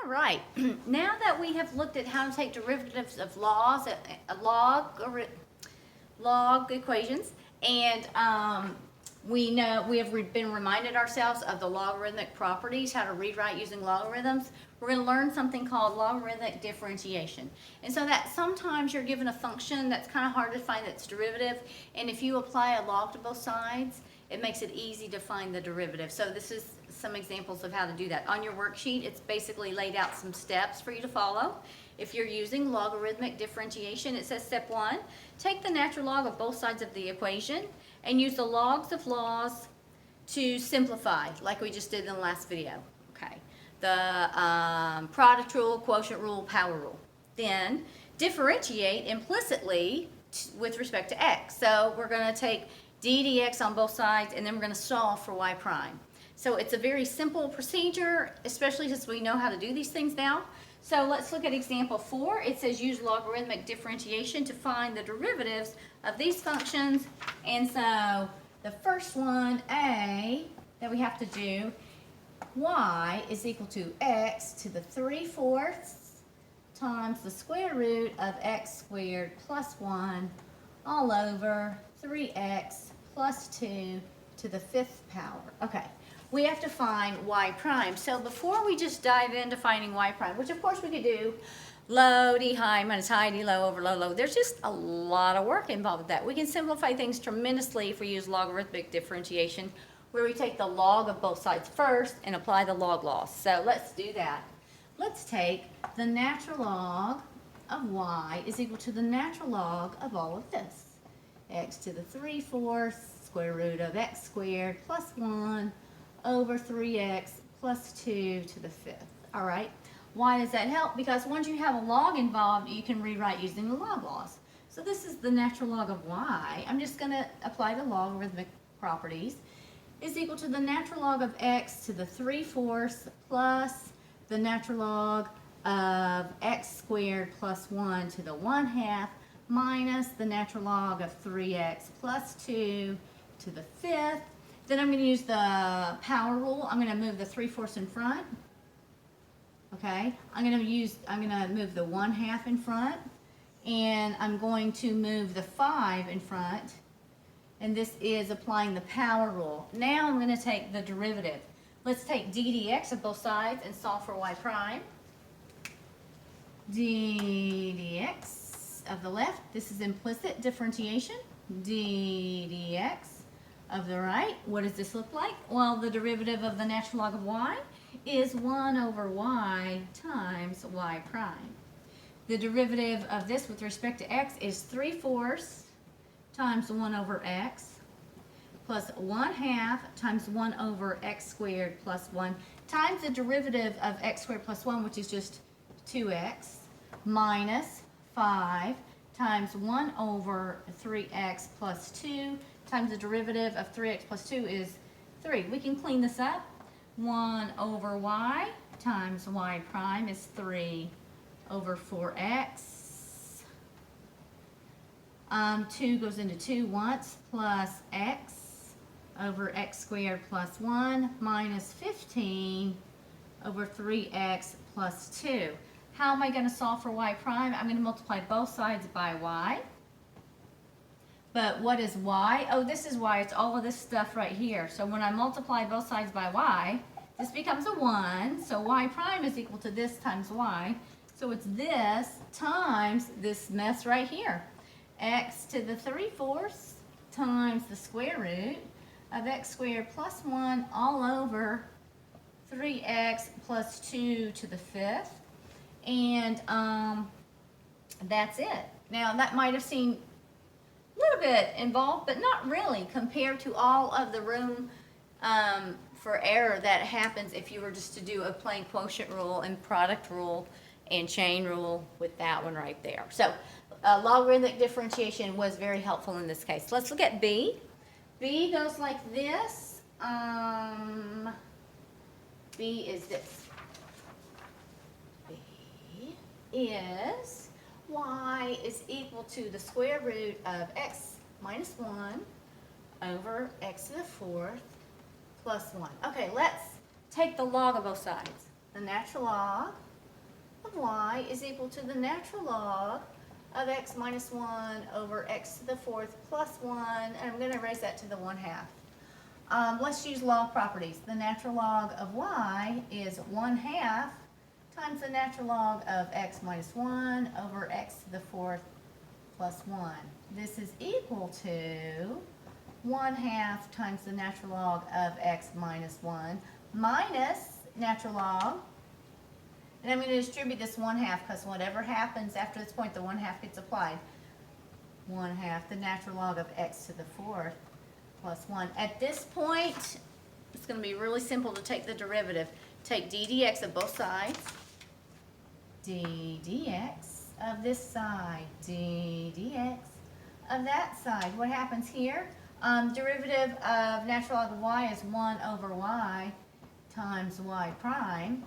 All right, now that we have looked at how to take derivatives of log equations, and we have been reminded ourselves of the logarithmic properties, how to rewrite using logarithms, we're going to learn something called logarithmic differentiation. And so that sometimes you're given a function that's kind of hard to find its derivative, and if you apply a log to both sides, it makes it easy to find the derivative. So this is some examples of how to do that. On your worksheet, it's basically laid out some steps for you to follow. If you're using logarithmic differentiation, it says step 1, take the natural log of both sides of the equation and use the logs of laws to simplify, like we just did in the last video. Okay, the product rule, quotient rule, power rule. Then differentiate implicitly with respect to x. So we're going to take d dx on both sides, and then we're going to solve for y prime. So it's a very simple procedure, especially since we know how to do these things now. So let's look at example 4. It says use logarithmic differentiation to find the derivatives of these functions. And so the first one, a, that we have to do, y is equal to x to the 3/4 times the square root of x squared plus 1 all over 3x plus 2 to the 5th power. Okay, we have to find y prime. So before we just dive into finding y prime, which of course we could do low d high minus high d low over low low, there's just a lot of work involved with that. We can simplify things tremendously if we use logarithmic differentiation, where we take the log of both sides first and apply the log laws. So let's do that. Let's take the natural log of y is equal to the natural log of all of this. X to the 3/4 square root of x squared plus 1 over 3x plus 2 to the 5th. All right. Why does that help? Because once you have a log involved, you can rewrite using the log laws. So this is the natural log of y. I'm just going to apply the logarithmic properties. Is equal to the natural log of x to the 3/4 plus the natural log of x squared plus 1 to the 1/2 minus the natural log of 3x plus 2 to the 5th. Then I'm going to use the power rule. I'm going to move the 3/4 in front. Okay, I'm going to move the 1/2 in front, and I'm going to move the 5 in front, and this is applying the power rule. Now I'm going to take the derivative. Let's take d dx of both sides and solve for y prime. d dx of the left, this is implicit differentiation. d dx of the right, what does this look like? Well, the derivative of the natural log of y is 1 over y times y prime. The derivative of this with respect to x is 3/4 times 1 over x plus 1/2 times 1 over x squared plus 1 times the derivative of x squared plus 1, which is just 2x, minus 5 times 1 over 3x plus 2 times the derivative of 3x plus 2 is 3. We can clean this up. 1 over y times y prime is 3 over 4x. 2 goes into 2 once, plus x over x squared plus 1 minus 15 over 3x plus 2. How am I going to solve for y prime? I'm going to multiply both sides by y. But what is y? Oh, this is y. It's all of this stuff right here. So when I multiply both sides by y, this becomes a 1. So y prime is equal to this times y. So it's this times this mess right here. X to the 3/4 times the square root of x squared plus 1 all over 3x plus 2 to the 5th. And that's it. Now that might have seemed a little bit involved, but not really compared to all of the room for error that happens if you were just to do a plain quotient rule and product rule and chain rule with that one right there. So logarithmic differentiation was very helpful in this case. Let's look at b. b goes like this. b is this. Is y is equal to the square root of x minus 1 over x to the 4th plus 1. Okay, let's take the log of both sides. The natural log of y is equal to the natural log of x minus 1 over x to the fourth plus 1, and I'm going to raise that to the 1/2. Let's use log properties. The natural log of y is 1/2 times the natural log of x minus 1 over x to the fourth plus 1. This is equal to 1/2 times the natural log of x minus 1 minus natural log. And I'm going to distribute this 1/2 because whatever happens after this point, the 1/2 gets applied. 1/2 the natural log of x to the fourth plus 1. At this point, it's going to be really simple to take the derivative. Take d dx of both sides. D dx of this side. D dx of that side. What happens here? Derivative of natural log of y is 1 over y times y prime.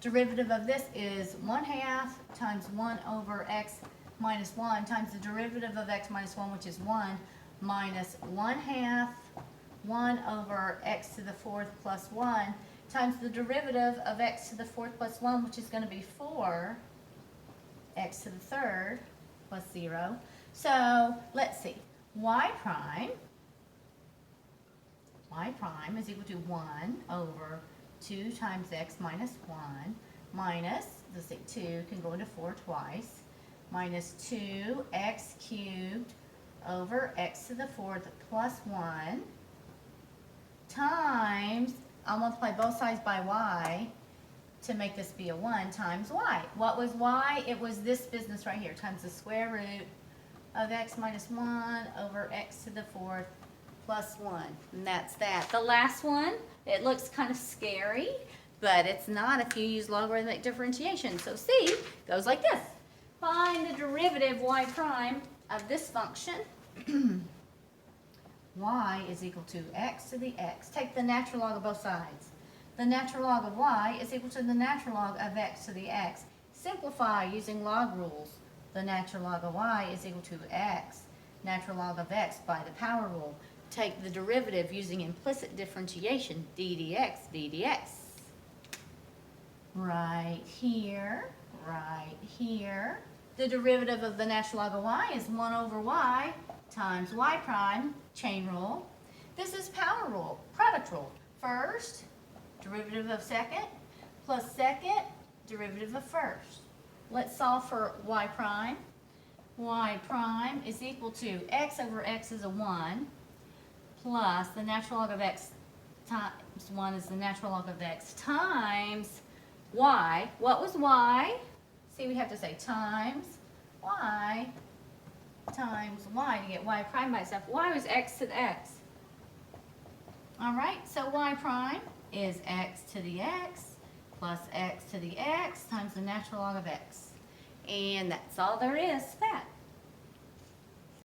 Derivative of this is 1/2 times 1 over x minus 1 times the derivative of x minus 1, which is 1, minus 1/2 1 over x to the fourth plus 1 times the derivative of x to the fourth plus 1, which is going to be 4 x to the third plus 0. So let's see. Y prime is equal to 1 over 2 times x minus 1 minus, let's see, 2 can go into 4 twice, minus 2x cubed over x to the fourth plus 1 times, I'll multiply both sides by y to make this be a 1 times y. What was y? It was this business right here, times the square root of x minus 1 over x to the fourth plus 1. And that's that. The last one, it looks kind of scary, but it's not if you use logarithmic differentiation. So C goes like this. Find the derivative y prime of this function. Y is equal to x to the x. Take the natural log of both sides. The natural log of y is equal to the natural log of x to the x. Simplify using log rules. The natural log of y is equal to x, natural log of x by the power rule. Take the derivative using implicit differentiation, d dx, d dx. Right here. The derivative of the natural log of y is 1 over y times y prime, chain rule. This is power rule, product rule. First, derivative of second, plus second, derivative of first. Let's solve for y prime. Y prime is equal to x over x is a 1, plus the natural log of x times 1 is the natural log of x times y. What was y? See, we have to say times y to get y prime by itself. Y was x to the x. All right, so y prime is x to the x plus x to the x times the natural log of x. And that's all there is to that.